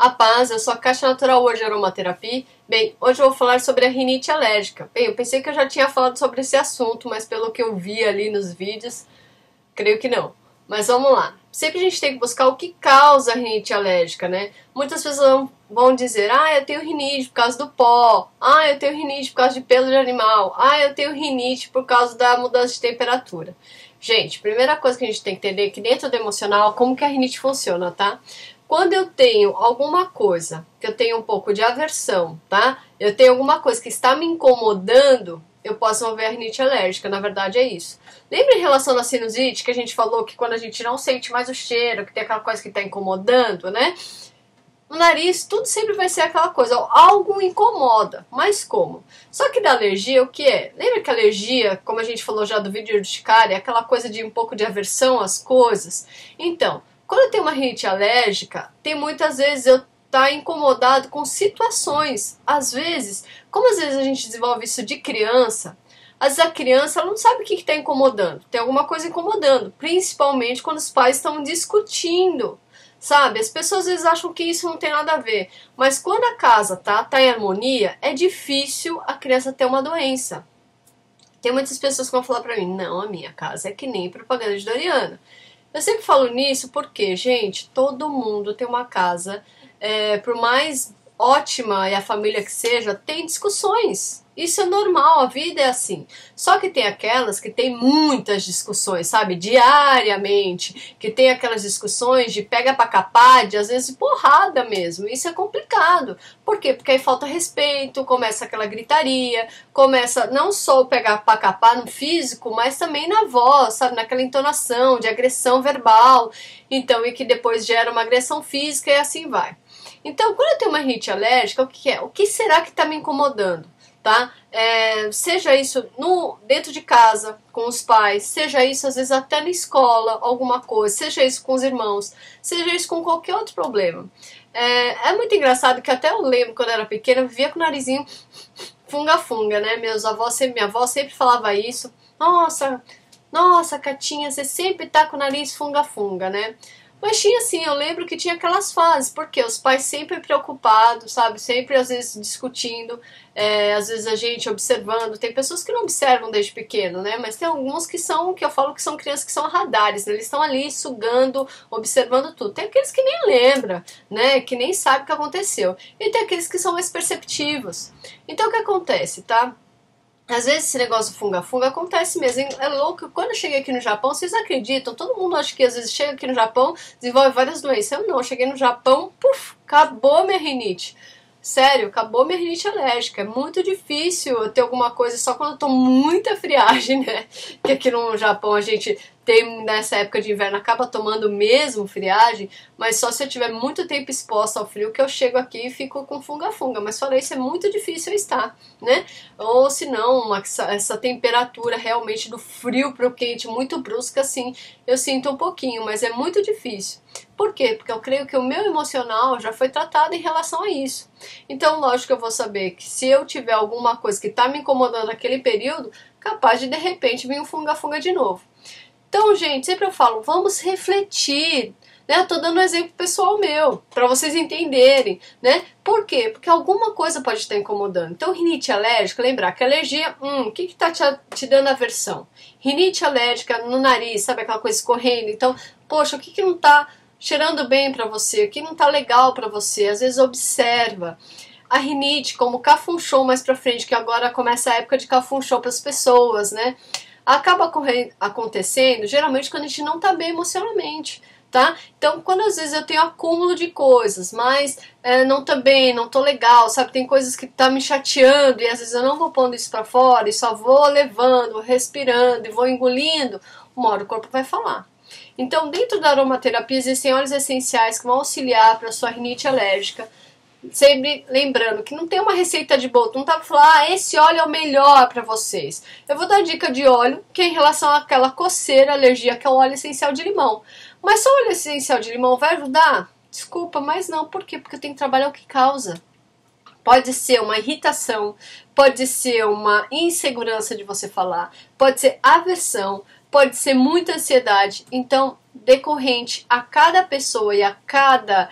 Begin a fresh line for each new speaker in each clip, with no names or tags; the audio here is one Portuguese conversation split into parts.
A paz, eu sou a Caixa Natural hoje Aromaterapia. Bem, hoje eu vou falar sobre a rinite alérgica. Bem, eu pensei que eu já tinha falado sobre esse assunto, mas pelo que eu vi ali nos vídeos, creio que não. Mas vamos lá. Sempre a gente tem que buscar o que causa a rinite alérgica, né? Muitas pessoas vão dizer, eu tenho rinite por causa do pó, eu tenho rinite por causa de pelo de animal, eu tenho rinite por causa da mudança de temperatura. Gente, primeira coisa que a gente tem que entender é que dentro do emocional, como que a rinite funciona, tá? Quando eu tenho alguma coisa, que eu tenho um pouco de aversão, tá? Eu tenho alguma coisa que está me incomodando, eu posso desenvolver a rinite alérgica, na verdade é isso. Lembra em relação à sinusite, que a gente falou que quando a gente não sente mais o cheiro, que tem aquela coisa que está incomodando, né? No nariz, tudo sempre vai ser aquela coisa, algo incomoda, mas como? Só que da alergia, o que é? Lembra que a alergia, como a gente falou já do vídeo de urticária, é aquela coisa de um pouco de aversão às coisas? Então, quando eu tenho uma rinite alérgica, tem muitas vezes eu tá incomodado com situações. Às vezes, como às vezes a gente desenvolve isso de criança, às vezes a criança ela não sabe o que está incomodando. Tem alguma coisa incomodando, principalmente quando os pais estão discutindo, sabe? As pessoas às vezes acham que isso não tem nada a ver, mas quando a casa tá em harmonia, é difícil a criança ter uma doença. Tem muitas pessoas que vão falar pra mim, não, a minha casa é que nem propaganda de Doriana. Eu sempre falo nisso porque, gente, todo mundo tem uma casa, por mais ótima e a família que seja, tem discussões. Isso é normal, a vida é assim. Só que tem aquelas que tem muitas discussões, sabe? Diariamente. Que tem aquelas discussões de pega pra capar, de às vezes porrada mesmo. Isso é complicado. Por quê? Porque aí falta respeito, começa aquela gritaria, começa não só o pegar pra capar no físico, mas também na voz, sabe? Naquela entonação de agressão verbal. Então, e que depois gera uma agressão física e assim vai. Então, quando eu tenho uma rinite alérgica, o que é? O que será que está me incomodando? Tá? Seja isso dentro de casa, com os pais, seja isso às vezes até na escola, alguma coisa, seja isso com os irmãos, seja isso com qualquer outro problema. É muito engraçado que até eu lembro quando eu era pequena, eu vivia com o narizinho funga-funga, né? Minha avó sempre falava isso. Nossa, Catinha, você sempre tá com o nariz funga-funga, né? Mas tinha assim, eu lembro que tinha aquelas fases, porque os pais sempre preocupados, sabe? Sempre às vezes discutindo, às vezes a gente observando. Tem pessoas que não observam desde pequeno, né? Mas tem alguns que eu falo que são crianças que são radares, né? Eles estão ali sugando, observando tudo. Tem aqueles que nem lembram, né? Que nem sabem o que aconteceu. E tem aqueles que são mais perceptivos. Então o que acontece, tá? Às vezes esse negócio funga-funga acontece mesmo. É louco, quando eu cheguei aqui no Japão, vocês acreditam? Todo mundo acha que às vezes chega aqui no Japão, desenvolve várias doenças. Eu não, cheguei no Japão, acabou minha rinite. Sério, acabou minha rinite alérgica. É muito difícil eu ter alguma coisa só quando eu tô muita friagem, né? Que aqui no Japão a gente tem, nessa época de inverno, acaba tomando mesmo friagem, mas só se eu tiver muito tempo exposta ao frio que eu chego aqui e fico com funga-funga. Mas fora isso, é muito difícil eu estar, né? Ou se não, essa temperatura realmente do frio pro quente muito brusca, assim, eu sinto um pouquinho, mas é muito difícil. Por quê? Porque eu creio que o meu emocional já foi tratado em relação a isso. Então, lógico que eu vou saber que se eu tiver alguma coisa que está me incomodando naquele período, capaz de repente vir um funga-funga de novo. Então, gente, sempre eu falo, vamos refletir, né? Eu tô dando um exemplo pessoal meu, para vocês entenderem, né? Por quê? Porque alguma coisa pode estar incomodando. Então, rinite alérgica, lembrar que alergia, o que tá te dando aversão? Rinite alérgica no nariz, sabe aquela coisa escorrendo? Então, poxa, o que não tá cheirando bem para você? O que não tá legal para você? Às vezes observa. A rinite, como cafunchou mais pra frente, que agora começa a época de cafunchou para as pessoas, né? Acaba acontecendo geralmente quando a gente não tá bem emocionalmente, tá? Então, quando às vezes eu tenho acúmulo de coisas, mas não tô bem, não tô legal, sabe? Tem coisas que tá me chateando e às vezes eu não vou pondo isso pra fora e só vou levando, respirando e vou engolindo, uma hora o corpo vai falar. Então, dentro da aromaterapia existem óleos essenciais que vão auxiliar para sua rinite alérgica. Sempre lembrando que não tem uma receita de bolo, não tá pra falar, esse óleo é o melhor para vocês. Eu vou dar dica de óleo, que é em relação àquela coceira, alergia, que é o óleo essencial de limão. Mas só o óleo essencial de limão vai ajudar? Desculpa, mas não. Por quê? Porque eu tenho que trabalhar o que causa. Pode ser uma irritação, pode ser uma insegurança de você falar, pode ser aversão, pode ser muita ansiedade. Então, decorrente a cada pessoa e a cada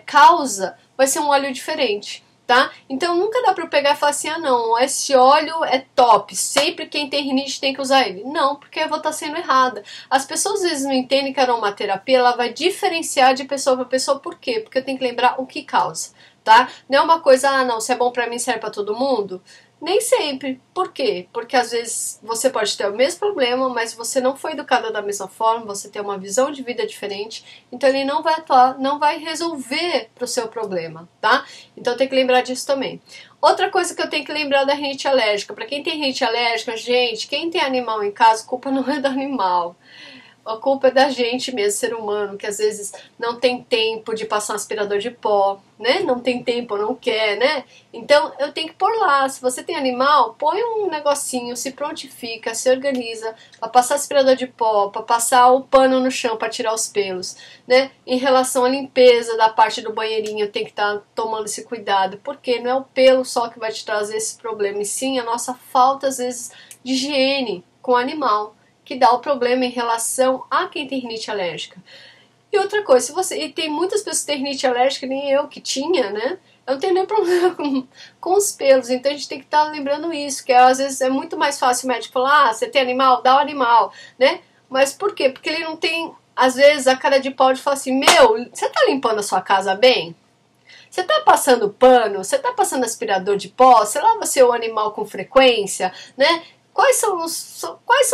causa, vai ser um óleo diferente, tá? Então nunca dá pra eu pegar e falar assim, ah não, esse óleo é top, sempre quem tem rinite tem que usar ele. Não, porque eu vou estar sendo errada. As pessoas às vezes não entendem que a aromaterapia ela vai diferenciar de pessoa para pessoa, por quê? Porque eu tenho que lembrar o que causa, tá? Não é uma coisa, ah não, se é bom pra mim serve pra todo mundo. Nem sempre. Por quê? Porque às vezes você pode ter o mesmo problema, mas você não foi educada da mesma forma, você tem uma visão de vida diferente, então ele não vai atuar, não vai resolver pro seu problema, tá? Então tem que lembrar disso também. Outra coisa que eu tenho que lembrar da rinite alérgica. Para quem tem rinite alérgica, gente, quem tem animal em casa, a culpa não é do animal. A culpa é da gente mesmo, ser humano, que às vezes não tem tempo de passar um aspirador de pó, né? Não tem tempo, não quer, né? Então eu tenho que pôr lá. Se você tem animal, põe um negocinho, se prontifica, se organiza para passar aspirador de pó, para passar o pano no chão para tirar os pelos, né? Em relação à limpeza da parte do banheirinho, tem que estar tomando esse cuidado, porque não é o pelo só que vai te trazer esse problema, e sim a nossa falta às vezes de higiene com o animal, que dá o problema em relação a quem tem rinite alérgica. E outra coisa, se você, e tem muitas pessoas que têm rinite alérgica, nem eu que tinha, né? Eu não tenho nenhum problema com os pelos, então a gente tem que estar lembrando isso, que às vezes é muito mais fácil o médico falar, ah, você tem animal? Dá o animal, né? Mas por quê? Porque ele não tem, às vezes, a cara de pau de falar assim, meu, você tá limpando a sua casa bem? Você tá passando pano? Você tá passando aspirador de pó? Você lava seu animal com frequência, né? Quais são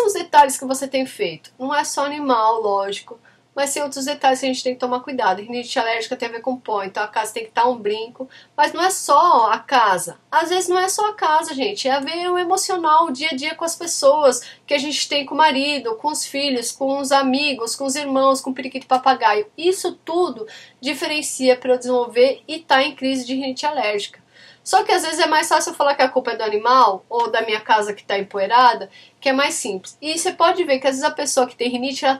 os detalhes que você tem feito? Não é só animal, lógico, mas tem outros detalhes que a gente tem que tomar cuidado. Rinite alérgica tem a ver com pó, então a casa tem que estar um brinco, mas não é só a casa. Às vezes não é só a casa, gente, é a ver o emocional, o dia a dia com as pessoas que a gente tem com o marido, com os filhos, com os amigos, com os irmãos, com o periquito papagaio. Isso tudo diferencia para eu desenvolver e estar em crise de rinite alérgica. Só que às vezes é mais fácil eu falar que a culpa é do animal ou da minha casa que está empoeirada, que é mais simples. E você pode ver que às vezes a pessoa que tem rinite, ela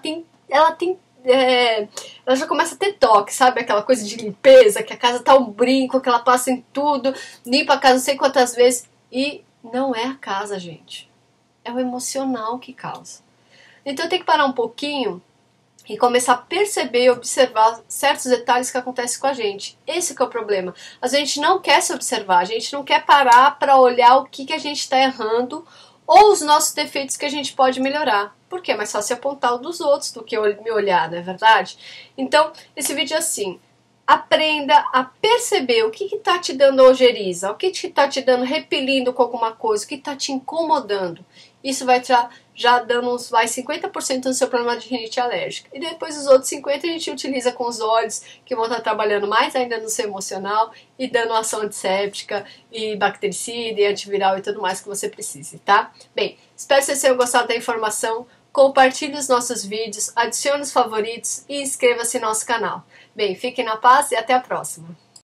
já começa a ter toque, sabe? Aquela coisa de limpeza, que a casa tá um brinco, que ela passa em tudo, limpa a casa não sei quantas vezes. E não é a casa, gente. É o emocional que causa. Então tem que parar um pouquinho e começar a perceber e observar certos detalhes que acontecem com a gente. Esse que é o problema. A gente não quer se observar, a gente não quer parar para olhar o que a gente está errando ou os nossos defeitos que a gente pode melhorar. Porque é mais fácil apontar o dos outros do que me olhar, não é verdade? Então, esse vídeo é assim. Aprenda a perceber o que está te dando ojeriza, o que está te dando repelindo com alguma coisa, o que está te incomodando. Isso vai já dando uns 50% no seu problema de rinite alérgica. E depois os outros 50% a gente utiliza com os óleos, que vão estar trabalhando mais ainda no seu emocional e dando ação antisséptica e bactericida e antiviral e tudo mais que você precise, tá? Bem, espero que vocês tenham gostado da informação. Compartilhe os nossos vídeos, adicione os favoritos e inscreva-se no nosso canal. Bem, fiquem na paz e até a próxima.